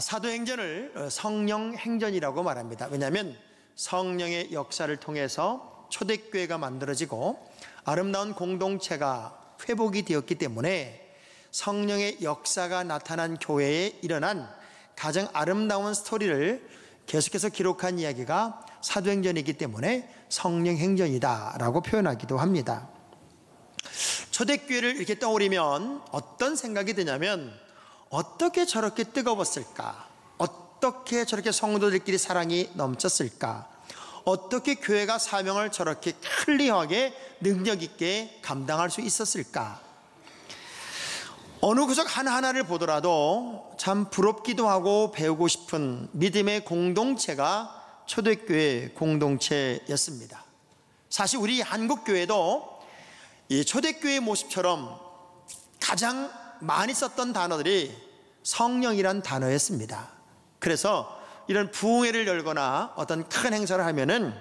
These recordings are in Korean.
사도행전을 성령 행전이라고 말합니다. 왜냐하면 성령의 역사를 통해서 초대교회가 만들어지고 아름다운 공동체가 회복이 되었기 때문에 성령의 역사가 나타난 교회에 일어난 가장 아름다운 스토리를 계속해서 기록한 이야기가 사도행전이기 때문에 성령행전이다 라고 표현하기도 합니다. 초대교회를 이렇게 떠올리면 어떤 생각이 드냐면, 어떻게 저렇게 뜨거웠을까? 어떻게 저렇게 성도들끼리 사랑이 넘쳤을까? 어떻게 교회가 사명을 저렇게 클리어하게 능력 있게 감당할 수 있었을까? 어느 구석 하나하나를 보더라도 참 부럽기도 하고 배우고 싶은 믿음의 공동체가 초대교회 공동체였습니다. 사실 우리 한국교회도 이 초대교회의 모습처럼 가장 많이 썼던 단어들이 성령이란 단어였습니다. 그래서 이런 부흥회를 열거나 어떤 큰 행사를 하면은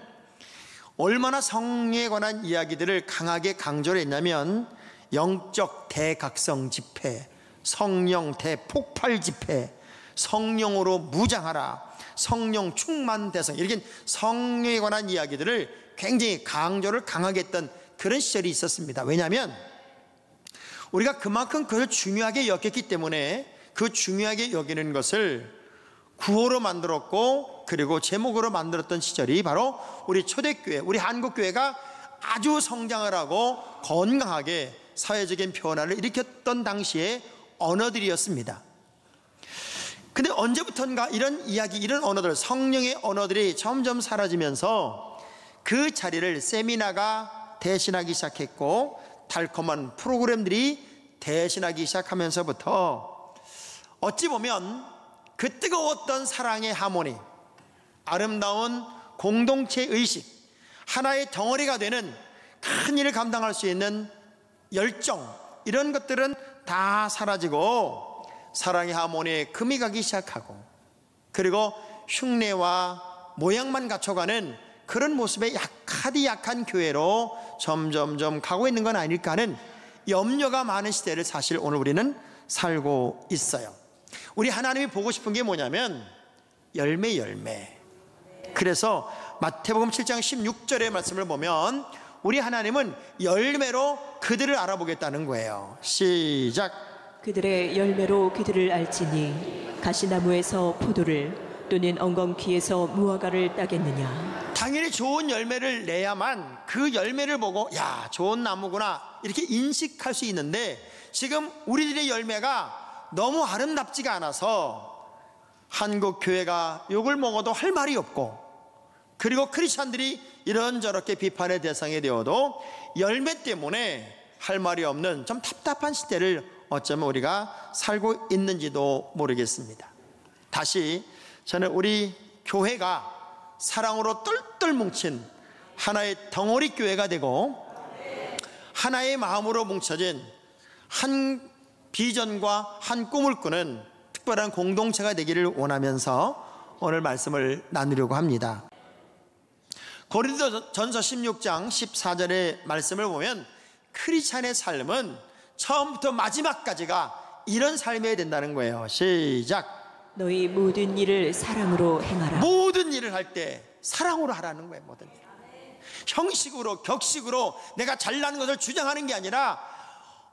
얼마나 성령에 관한 이야기들을 강하게 강조를 했냐면, 영적 대각성 집회, 성령 대폭발 집회, 성령으로 무장하라, 성령 충만 대성, 이렇게 성령에 관한 이야기들을 굉장히 강조를 강하게 했던 그런 시절이 있었습니다. 왜냐하면 우리가 그만큼 그걸 중요하게 여겼기 때문에 그 중요하게 여기는 것을 구호로 만들었고, 그리고 제목으로 만들었던 시절이 바로 우리 초대교회, 우리 한국교회가 아주 성장을 하고 건강하게 사회적인 변화를 일으켰던 당시의 언어들이었습니다. 근데 언제부턴가 이런 이야기, 이런 언어들, 성령의 언어들이 점점 사라지면서 그 자리를 세미나가 대신하기 시작했고, 달콤한 프로그램들이 대신하기 시작하면서부터 어찌 보면 그 뜨거웠던 사랑의 하모니, 아름다운 공동체 의식, 하나의 덩어리가 되는 큰 일을 감당할 수 있는 열정, 이런 것들은 다 사라지고 사랑의 하모니에 금이 가기 시작하고, 그리고 흉내와 모양만 갖춰가는 그런 모습의 약한 교회로 점점점 가고 있는 건 아닐까 하는 염려가 많은 시대를 사실 오늘 우리는 살고 있어요. 우리 하나님이 보고 싶은 게 뭐냐면 열매. 그래서 마태복음 7장 16절의 말씀을 보면 우리 하나님은 열매로 그들을 알아보겠다는 거예요. 시작. 그들의 열매로 그들을 알지니 가시나무에서 포도를 또는 엉겅퀴에서 무화과를 따겠느냐. 당연히 좋은 열매를 내야만 그 열매를 보고 야, 좋은 나무구나 이렇게 인식할 수 있는데, 지금 우리들의 열매가 너무 아름답지가 않아서 한국 교회가 욕을 먹어도 할 말이 없고, 그리고 크리스찬들이 이런저렇게 비판의 대상이 되어도 열매 때문에 할 말이 없는 좀 답답한 시대를 어쩌면 우리가 살고 있는지도 모르겠습니다. 다시 저는 우리 교회가 사랑으로 똘똘 뭉친 하나의 덩어리 교회가 되고 하나의 마음으로 뭉쳐진 한 비전과 한 꿈을 꾸는 특별한 공동체가 되기를 원하면서 오늘 말씀을 나누려고 합니다. 고린도전서 16장 14절의 말씀을 보면 크리스찬의 삶은 처음부터 마지막까지가 이런 삶이어야 된다는 거예요. 시작. 너희 모든 일을 사랑으로 행하라. 모든 일을 할 때 사랑으로 하라는 거예요. 모든 일. 형식으로 격식으로 내가 잘나는 것을 주장하는 게 아니라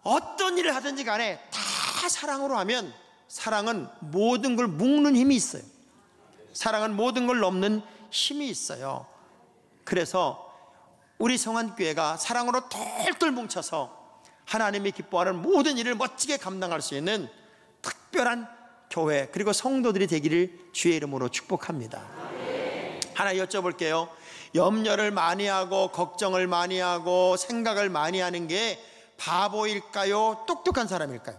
어떤 일을 하든지 간에 다 사랑으로 하면, 사랑은 모든 걸 묶는 힘이 있어요. 사랑은 모든 걸 넘는 힘이 있어요. 그래서 우리 성안교회가 사랑으로 똘똘 뭉쳐서 하나님이 기뻐하는 모든 일을 멋지게 감당할 수 있는 특별한 교회, 그리고 성도들이 되기를 주의 이름으로 축복합니다. 하나 여쭤볼게요. 염려를 많이 하고 걱정을 많이 하고 생각을 많이 하는 게 바보일까요? 똑똑한 사람일까요?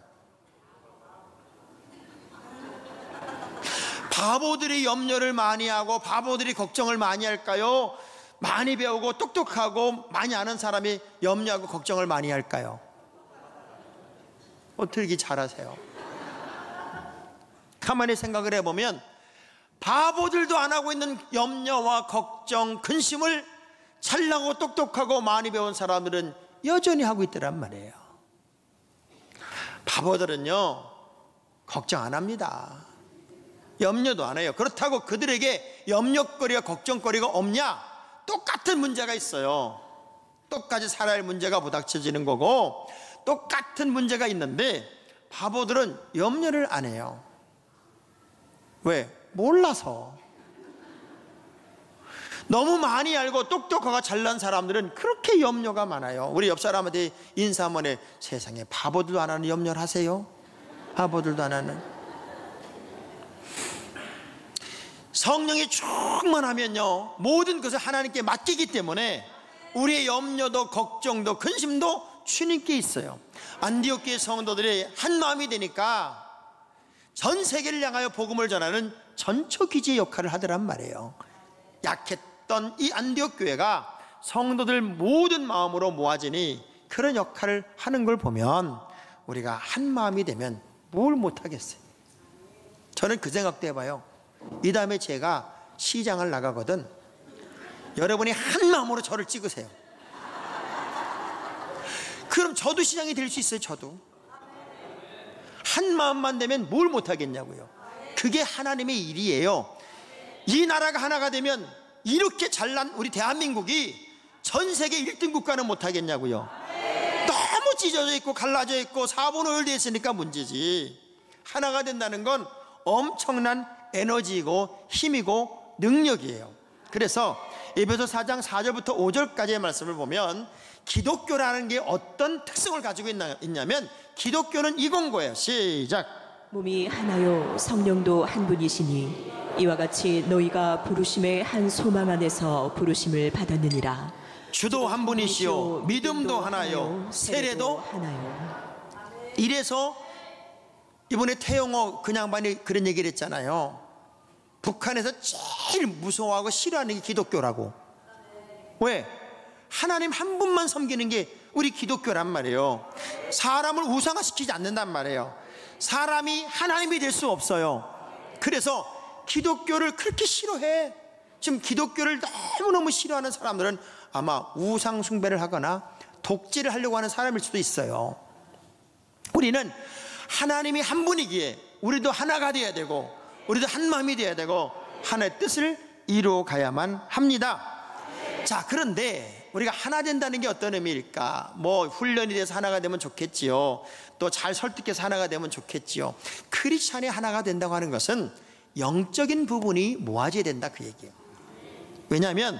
바보들이 염려를 많이 하고 바보들이 걱정을 많이 할까요? 많이 배우고 똑똑하고 많이 아는 사람이 염려하고 걱정을 많이 할까요? 어떻게 잘하세요? 가만히 생각을 해보면 바보들도 안 하고 있는 염려와 걱정, 근심을 잘나고 똑똑하고 많이 배운 사람들은 여전히 하고 있더란 말이에요. 바보들은요 걱정 안 합니다. 염려도 안 해요. 그렇다고 그들에게 염려거리가 걱정거리가 없냐? 똑같은 문제가 있어요. 똑같이 살아야 할 문제가 부닥쳐지는 거고 똑같은 문제가 있는데 바보들은 염려를 안 해요. 왜? 몰라서. 너무 많이 알고 똑똑하고 잘난 사람들은 그렇게 염려가 많아요. 우리 옆 사람한테 인사 한번 해. 세상에 바보들도 안 하는 염려를 하세요? 바보들도 안 하는. 성령이 충만하면요 모든 것을 하나님께 맡기기 때문에 우리의 염려도 걱정도 근심도 주님께 있어요. 안디옥 교회 성도들이 한 마음이 되니까 전 세계를 향하여 복음을 전하는 전초기지의 역할을 하더란 말이에요. 약했던 이 안디옥 교회가 성도들 모든 마음으로 모아지니 그런 역할을 하는 걸 보면 우리가 한 마음이 되면 뭘 못하겠어요. 저는 그 생각도 해봐요. 이 다음에 제가 시장을 나가거든. 여러분이 한 마음으로 저를 찍으세요. 그럼 저도 시장이 될 수 있어요. 저도 한 마음만 되면 뭘 못하겠냐고요. 그게 하나님의 일이에요. 이 나라가 하나가 되면 이렇게 잘난 우리 대한민국이 전 세계 1등 국가는 못하겠냐고요. 너무 찢어져 있고 갈라져 있고 사분오열되어 있으니까 문제지. 하나가 된다는 건 엄청난 에너지이고 힘이고 능력이에요. 그래서 에베소 4장 4절부터 5절까지의 말씀을 보면 기독교라는 게 어떤 특성을 가지고 있냐면 기독교는 이건 거예요. 시작. 몸이 하나요 성령도 한 분이시니 이와 같이 너희가 부르심의 한 소망 안에서 부르심을 받았느니라. 주도 한 분이시요 믿음도 하나요 세례도 하나요. 이래서 이번에 태영호 그냥반이 그런 얘기를 했잖아요. 북한에서 제일 무서워하고 싫어하는 게 기독교라고. 왜? 하나님 한 분만 섬기는 게 우리 기독교란 말이에요. 사람을 우상화시키지 않는단 말이에요. 사람이 하나님이 될 수 없어요. 그래서 기독교를 그렇게 싫어해. 지금 기독교를 너무너무 싫어하는 사람들은 아마 우상 숭배를 하거나 독재를 하려고 하는 사람일 수도 있어요. 우리는 하나님이 한 분이기에 우리도 하나가 되어야 되고 우리도 한 마음이 되어야 되고 하나의 뜻을 이루어 가야만 합니다. 자, 그런데 우리가 하나 된다는 게 어떤 의미일까? 뭐 훈련이 돼서 하나가 되면 좋겠지요. 또 잘 설득해서 하나가 되면 좋겠지요. 크리스찬이 하나가 된다고 하는 것은 영적인 부분이 모아져야 된다 그 얘기예요. 왜냐하면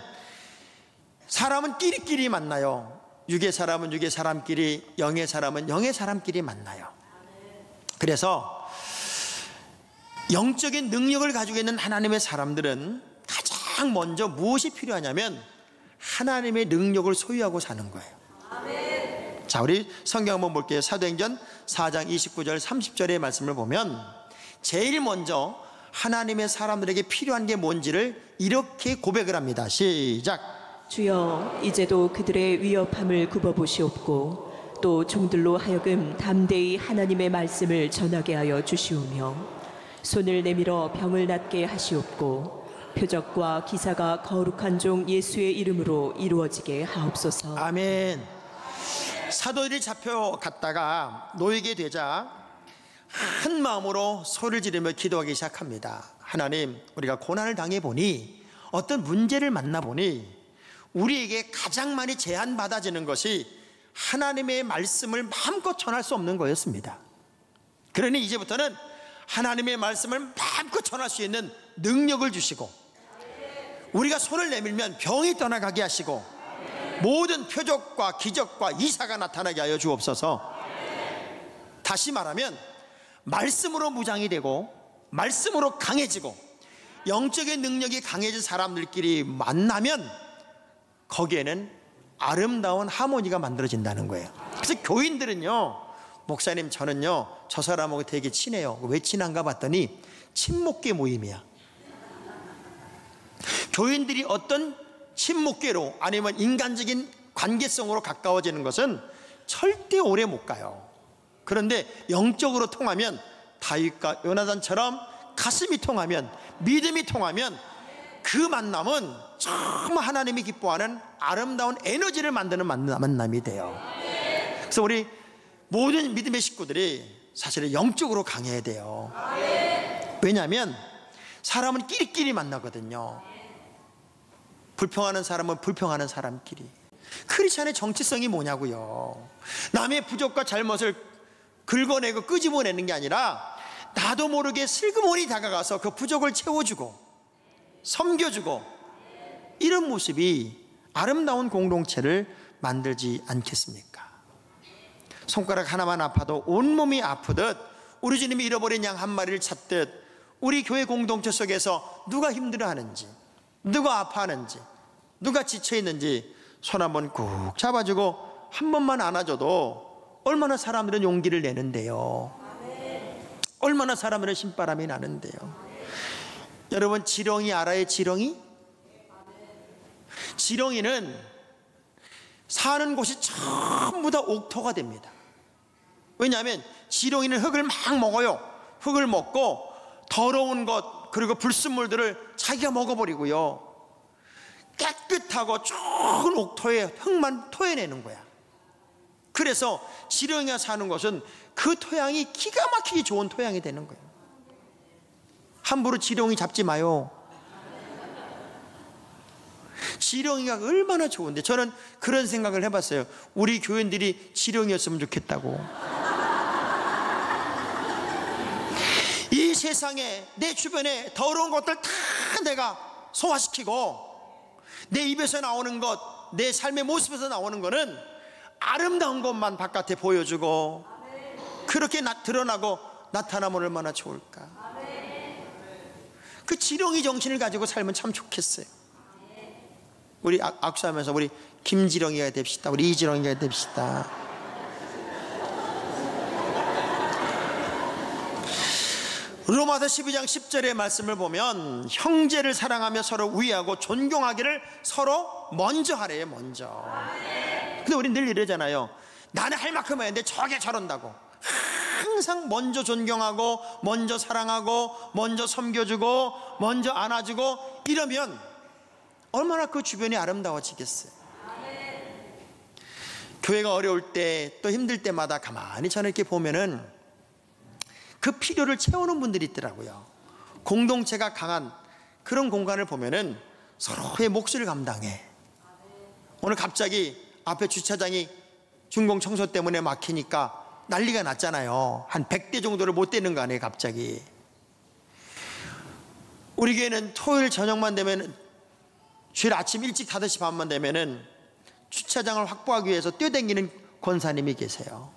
사람은 끼리끼리 만나요. 육의 사람은 육의 사람끼리, 영의 사람은 영의 사람끼리 만나요. 그래서 영적인 능력을 가지고 있는 하나님의 사람들은 가장 먼저 무엇이 필요하냐면 하나님의 능력을 소유하고 사는 거예요. 자, 우리 성경 한번 볼게요. 사도행전 4장 29절 30절의 말씀을 보면 제일 먼저 하나님의 사람들에게 필요한 게 뭔지를 이렇게 고백을 합니다. 시작. 주여 이제도 그들의 위협함을 굽어보시옵고 또 종들로 하여금 담대히 하나님의 말씀을 전하게 하여 주시오며 손을 내밀어 병을 낫게 하시옵고 표적과 기사가 거룩한 종 예수의 이름으로 이루어지게 하옵소서. 아멘. 사도들이 잡혀갔다가 놓이게 되자 한 마음으로 소리를 지르며 기도하기 시작합니다. 하나님, 우리가 고난을 당해보니 어떤 문제를 만나보니 우리에게 가장 많이 제한받아지는 것이 하나님의 말씀을 마음껏 전할 수 없는 거였습니다. 그러니 이제부터는 하나님의 말씀을 마음껏 전할 수 있는 능력을 주시고 우리가 손을 내밀면 병이 떠나가게 하시고 모든 표적과 기적과 이사가 나타나게 하여 주옵소서. 다시 말하면 말씀으로 무장이 되고 말씀으로 강해지고 영적인 능력이 강해진 사람들끼리 만나면 거기에는 아름다운 하모니가 만들어진다는 거예요. 그래서 교인들은요, 목사님 저는요 저 사람하고 되게 친해요. 왜 친한가 봤더니 친목계 모임이야. 교인들이 어떤 친목계로 아니면 인간적인 관계성으로 가까워지는 것은 절대 오래 못 가요. 그런데 영적으로 통하면 다윗과 요나단처럼 가슴이 통하면 믿음이 통하면 그 만남은 정말 하나님이 기뻐하는 아름다운 에너지를 만드는 만남이 돼요. 그래서 우리 모든 믿음의 식구들이 사실은 영적으로 강해야 돼요. 왜냐하면 사람은 끼리끼리 만나거든요. 불평하는 사람은 불평하는 사람끼리. 크리스찬의 정체성이 뭐냐고요. 남의 부족과 잘못을 긁어내고 끄집어내는 게 아니라 나도 모르게 슬그머니 다가가서 그 부족을 채워주고 섬겨주고, 이런 모습이 아름다운 공동체를 만들지 않겠습니까? 손가락 하나만 아파도 온몸이 아프듯 우리 주님이 잃어버린 양 한 마리를 찾듯 우리 교회 공동체 속에서 누가 힘들어하는지, 누가 아파하는지, 누가 지쳐있는지 손 한번 꾹 잡아주고 한 번만 안아줘도 얼마나 사람들은 용기를 내는데요. 얼마나 사람들은 신바람이 나는데요. 여러분, 지렁이 알아요? 지렁이? 지렁이는 사는 곳이 전부 다 옥토가 됩니다. 왜냐하면 지렁이는 흙을 막 먹어요. 흙을 먹고 더러운 것, 그리고 불순물들을 자기가 먹어버리고요, 깨끗하고 좋은 옥토에 흙만 토해내는 거야. 그래서 지렁이가 사는 곳은 그 토양이 기가 막히게 좋은 토양이 되는 거예요. 함부로 지렁이 잡지 마요. 지렁이가 얼마나 좋은데, 저는 그런 생각을 해봤어요. 우리 교인들이 지렁이였으면 좋겠다고. 이 세상에 내 주변에 더러운 것들 다 내가 소화시키고, 내 입에서 나오는 것, 내 삶의 모습에서 나오는 거는 아름다운 것만 바깥에 보여주고 그렇게 드러나고 나타나면 얼마나 좋을까. 그 지렁이 정신을 가지고 살면 참 좋겠어요. 우리 악수하면서 우리 김지렁이가 됩시다. 우리 이지렁이가 됩시다. 로마서 12장 10절의 말씀을 보면 형제를 사랑하며 서로 위하고 존경하기를 서로 먼저 하래요. 먼저. 근데 우린 늘 이러잖아요. 나는 할 만큼 했는데 저게 저런다고. 항상 먼저 존경하고 먼저 사랑하고 먼저 섬겨주고 먼저 안아주고 이러면 얼마나 그 주변이 아름다워지겠어요. 교회가 어려울 때 또 힘들 때마다 가만히 저는 이렇게 보면은 그 필요를 채우는 분들이 있더라고요. 공동체가 강한 그런 공간을 보면은 서로의 몫을 감당해. 오늘 갑자기 앞에 주차장이 준공 청소 때문에 막히니까 난리가 났잖아요. 한 100대 정도를 못 대는 거 아니에요, 갑자기. 우리 교회는 토요일 저녁만 되면, 주일 아침 일찍 5시 반만 되면은 주차장을 확보하기 위해서 뛰어다니는 권사님이 계세요.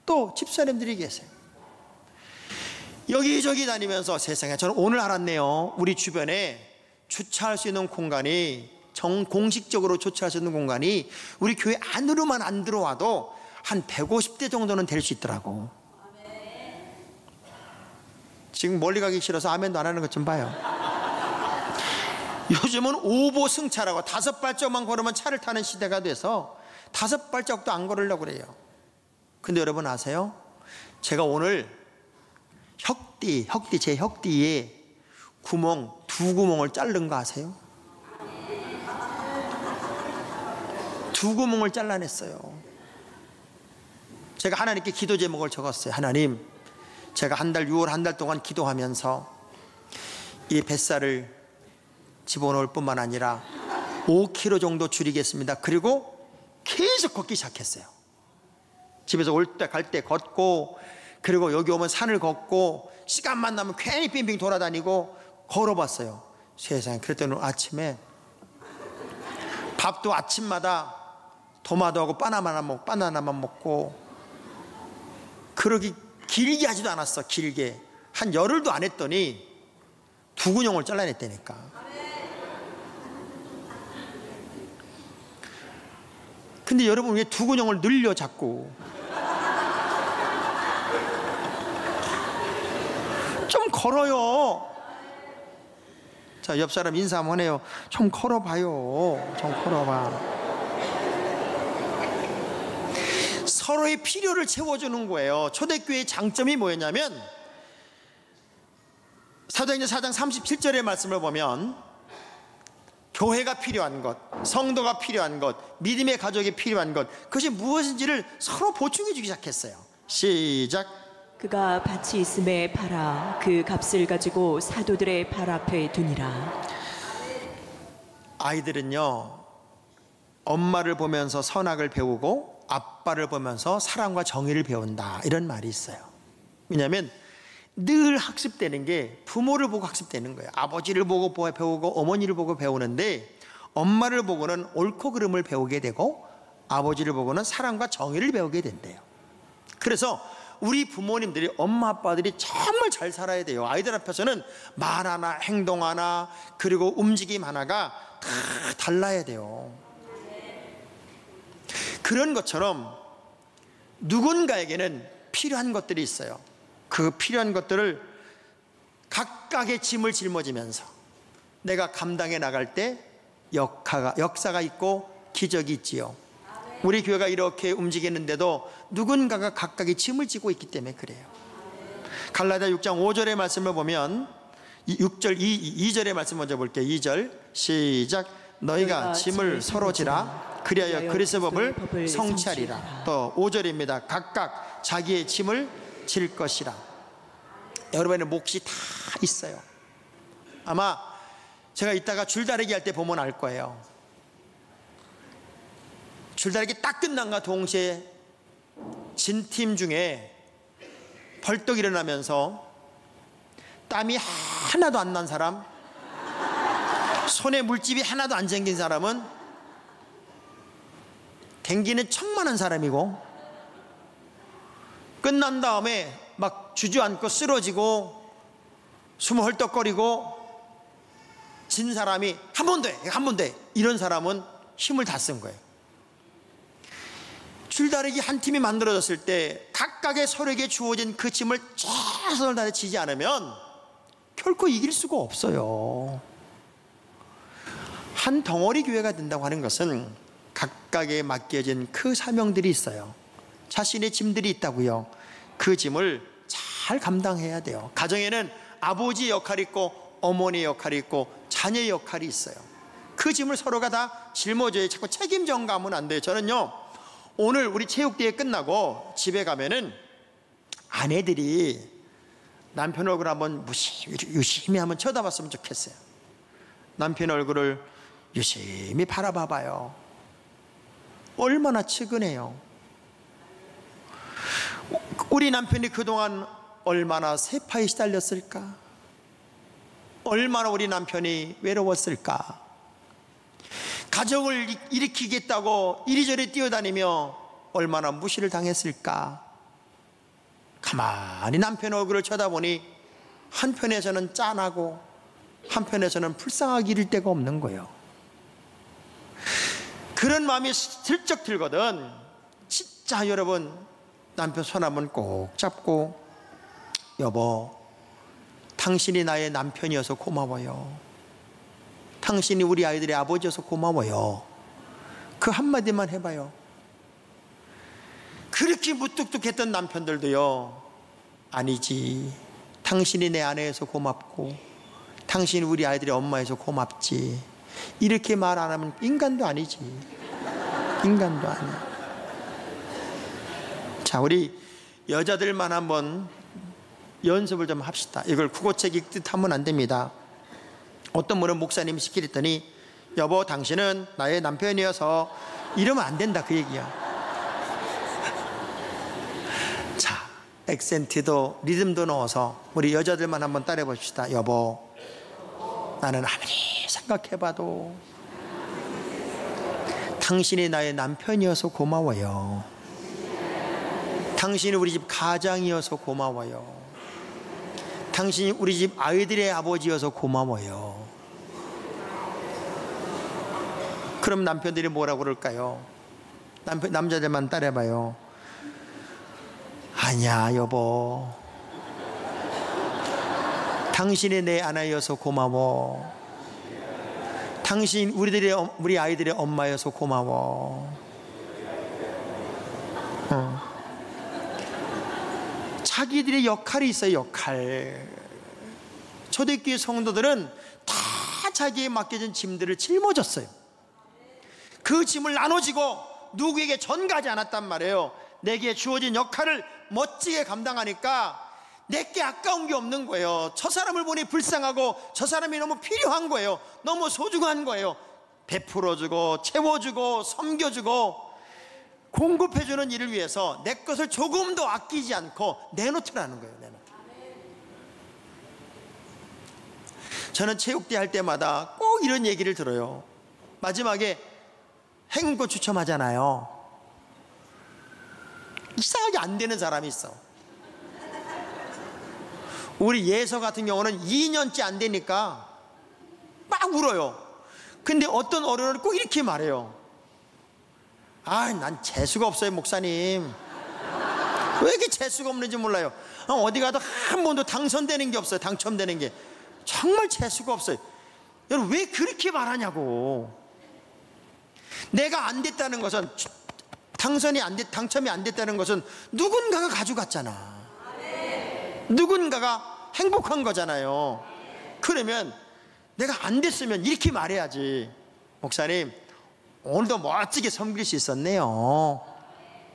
또 집사님들이 계세요. 여기저기 다니면서, 세상에, 저는 오늘 알았네요. 우리 주변에 주차할 수 있는 공간이, 공식적으로 주차할 수 있는 공간이 우리 교회 안으로만 안 들어와도 한 150대 정도는 될 수 있더라고. 지금 멀리 가기 싫어서 아멘도 안 하는 것 좀 봐요. 요즘은 5보 승차라고 5발짝만 걸으면 차를 타는 시대가 돼서 5발짝도 안 걸으려고 그래요. 근데 여러분 아세요? 제가 오늘 제 혁띠에 구멍, 2구멍을 자른 거 아세요? 2구멍을 잘라냈어요. 제가 하나님께 기도 제목을 적었어요. 하나님, 제가 6월 한 달 동안 기도하면서 이 뱃살을 집어넣을 뿐만 아니라 5kg 정도 줄이겠습니다. 그리고 계속 걷기 시작했어요. 집에서 올 때 갈 때 걷고, 그리고 여기 오면 산을 걷고, 시간만 나면 괜히 빙빙 돌아다니고 걸어봤어요. 세상에. 그랬더니 아침에 밥도 아침마다 도마도 하고 바나나만 먹고, 그러기 길게 하지도 않았어. 길게 한 열흘도 안 했더니 2근육을 잘라냈다니까. 근데 여러분, 왜 2근육을 늘려 자꾸? 좀 걸어요. 자, 옆 사람 인사 한번 해요. 좀 걸어봐요. 좀 걸어봐. 서로의 필요를 채워주는 거예요. 초대교회의 장점이 뭐였냐면, 사도행전 4장 37절의 말씀을 보면 교회가 필요한 것, 성도가 필요한 것, 믿음의 가족이 필요한 것, 그것이 무엇인지를 서로 보충해 주기 시작했어요. 시작. 그가 밭이 있음에 팔아 그 값을 가지고 사도들의 발 앞에 두니라. 아이들은요, 엄마를 보면서 선악을 배우고 아빠를 보면서 사랑과 정의를 배운다, 이런 말이 있어요. 왜냐하면 늘 학습되는 게 부모를 보고 학습되는 거예요. 아버지를 보고 배우고 어머니를 보고 배우는데, 엄마를 보고는 옳고 그름을 배우게 되고 아버지를 보고는 사랑과 정의를 배우게 된대요. 그래서 우리 부모님들이, 엄마 아빠들이 정말 잘 살아야 돼요. 아이들 앞에서는 말 하나, 행동 하나, 그리고 움직임 하나가 다 달라야 돼요. 그런 것처럼 누군가에게는 필요한 것들이 있어요. 그 필요한 것들을 각각의 짐을 짊어지면서 내가 감당해 나갈 때 역사가 있고 기적이 있지요. 우리 교회가 이렇게 움직이는데도 누군가가 각각의 짐을 지고 있기 때문에 그래요. 갈라디아 6장 5절의 말씀을 보면, 6절 2절의 말씀 먼저 볼게요. 2절 시작. 너희가 짐을 서로 지라 그리하여 그리스도의 법을 성취하리라. 또 5절입니다. 각각 자기의 짐을 질 것이라. 여러분의 몫이 다 있어요. 아마 제가 이따가 줄다리기 할 때 보면 알 거예요. 줄다리기 딱 끝난과 동시에 진 팀 중에 벌떡 일어나면서 땀이 하나도 안 난 사람, 손에 물집이 하나도 안 생긴 사람은 댕기는 척만한 사람이고, 끝난 다음에 막 주저앉고 쓰러지고 숨을 헐떡거리고 진 사람이 한 번 더, 이런 사람은 힘을 다 쓴 거예요. 줄다리기 한 팀이 만들어졌을 때 각각의 서로에게 주어진 그 짐을 최선을 다해 지지 않으면 결코 이길 수가 없어요. 한 덩어리 교회가 된다고 하는 것은 각각에 맡겨진 그 사명들이 있어요. 자신의 짐들이 있다고요. 그 짐을 잘 감당해야 돼요. 가정에는 아버지의 역할이 있고 어머니의 역할이 있고 자녀의 역할이 있어요. 그 짐을 서로가 다 짊어져야, 자꾸 책임 전가하면 안 돼요. 저는요, 오늘 우리 체육대회 끝나고 집에 가면은 아내들이 남편 얼굴 한번 유심히 한번 쳐다봤으면 좋겠어요. 남편 얼굴을 유심히 바라봐봐요. 얼마나 측은해요. 우리 남편이 그동안 얼마나 세파에 시달렸을까? 얼마나 우리 남편이 외로웠을까? 가정을 일으키겠다고 이리저리 뛰어다니며 얼마나 무시를 당했을까? 가만히 남편 얼굴을 쳐다보니 한편에서는 짠하고 한편에서는 불쌍하기 이를 데가 없는 거예요. 그런 마음이 슬쩍 들거든. 진짜 여러분, 남편 손 한번 꼭 잡고, 여보, 당신이 나의 남편이어서 고마워요. 당신이 우리 아이들의 아버지여서 고마워요. 그 한마디만 해봐요. 그렇게 무뚝뚝했던 남편들도요, 아니지, 당신이 내 아내여서 고맙고 당신이 우리 아이들의 엄마여서 고맙지, 이렇게 말 안 하면 인간도 아니지. 인간도 아니야. 자, 우리 여자들만 한번 연습을 좀 합시다. 이걸 국어책 읽듯 하면 안 됩니다. 어떤 분은 목사님이 시키랬더니, 여보, 당신은 나의 남편이어서, 이러면 안 된다, 그 얘기야. 자, 액센트도 리듬도 넣어서 우리 여자들만 한번 따라해 봅시다. 여보, 나는 아무리 생각해봐도 당신이 나의 남편이어서 고마워요. 당신이 우리 집 가장이어서 고마워요. 당신이 우리 집 아이들의 아버지여서 고마워요. 그럼 남편들이 뭐라고 그럴까요? 남자들만 따라해봐요. 아니야, 여보, 당신이 내 아내여서 고마워. 당신 우리 아이들의 엄마여서 고마워. 자기들의 역할이 있어요. 역할. 초대교회 성도들은 다 자기에 맡겨진 짐들을 짊어졌어요. 그 짐을 나눠지고 누구에게 전가하지 않았단 말이에요. 내게 주어진 역할을 멋지게 감당하니까 내게 아까운 게 없는 거예요. 저 사람을 보니 불쌍하고 저 사람이 너무 필요한 거예요. 너무 소중한 거예요. 베풀어주고 채워주고 섬겨주고 공급해주는 일을 위해서 내 것을 조금도 아끼지 않고 내놓더라는 거예요. 내놓. 저는 체육대 할 때마다 꼭 이런 얘기를 들어요. 마지막에 행운꽃 추첨하잖아요. 이상하게 안 되는 사람이 있어. 우리 예서 같은 경우는 2년째 안 되니까 막 울어요. 근데 어떤 어른은 꼭 이렇게 말해요. 아, 난 재수가 없어요, 목사님. 왜 이렇게 재수가 없는지 몰라요. 어디 가도 한 번도 당선되는 게 없어요. 당첨되는 게. 정말 재수가 없어요. 여러분, 왜 그렇게 말하냐고. 내가 안 됐다는 것은, 당첨이 안 됐다는 것은 누군가가 가져갔잖아. 누군가가 행복한 거잖아요. 그러면 내가 안 됐으면 이렇게 말해야지. 목사님, 오늘도 멋지게 섬길 수 있었네요.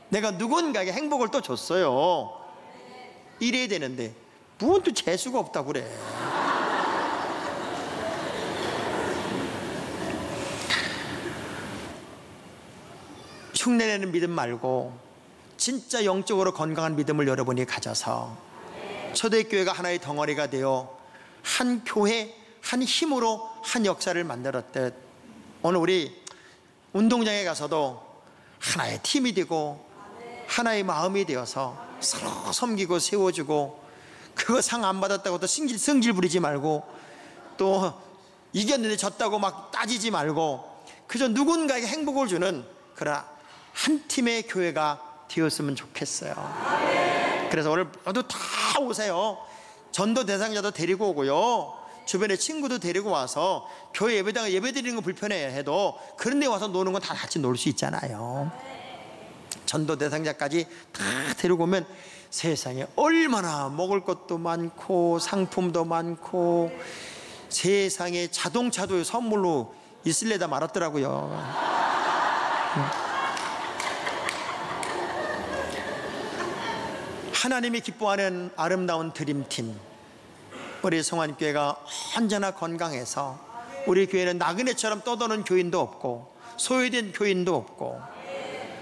내가 누군가에게 행복을 또 줬어요. 이래야 되는데 무슨 또 재수가 없다고 그래. 흉내내는 믿음 말고 진짜 영적으로 건강한 믿음을 여러분이 가져서 초대교회가 하나의 덩어리가 되어 한 교회, 한 힘으로 한 역사를 만들었듯 오늘 우리 운동장에 가서도 하나의 팀이 되고 하나의 마음이 되어서 서로 섬기고 세워주고, 그거 상 안 받았다고 또 승질 부리지 말고 또 이겼는데 졌다고 막 따지지 말고 그저 누군가에게 행복을 주는 그런 한 팀의 교회가 되었으면 좋겠어요. 그래서 오늘 모두 다 오세요. 전도 대상자도 데리고 오고요, 주변에 친구도 데리고 와서 교회 예배당에 예배 드리는 거 불편해 해도 그런 데 와서 노는 건 다 같이 놀 수 있잖아요. 전도 대상자까지 다 데리고 오면 세상에 얼마나 먹을 것도 많고 상품도 많고, 세상에 자동차도 선물로 있을래다 말았더라고요. 하나님이 기뻐하는 아름다운 드림팀, 우리 성환교회가 언제나 건강해서 우리 교회는 나그네처럼 떠도는 교인도 없고 소외된 교인도 없고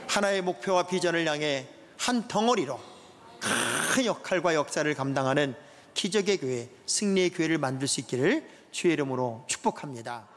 하나의 목표와 비전을 향해 한 덩어리로 큰 역할과 역사를 감당하는 기적의 교회, 승리의 교회를 만들 수 있기를 주의 이름으로 축복합니다.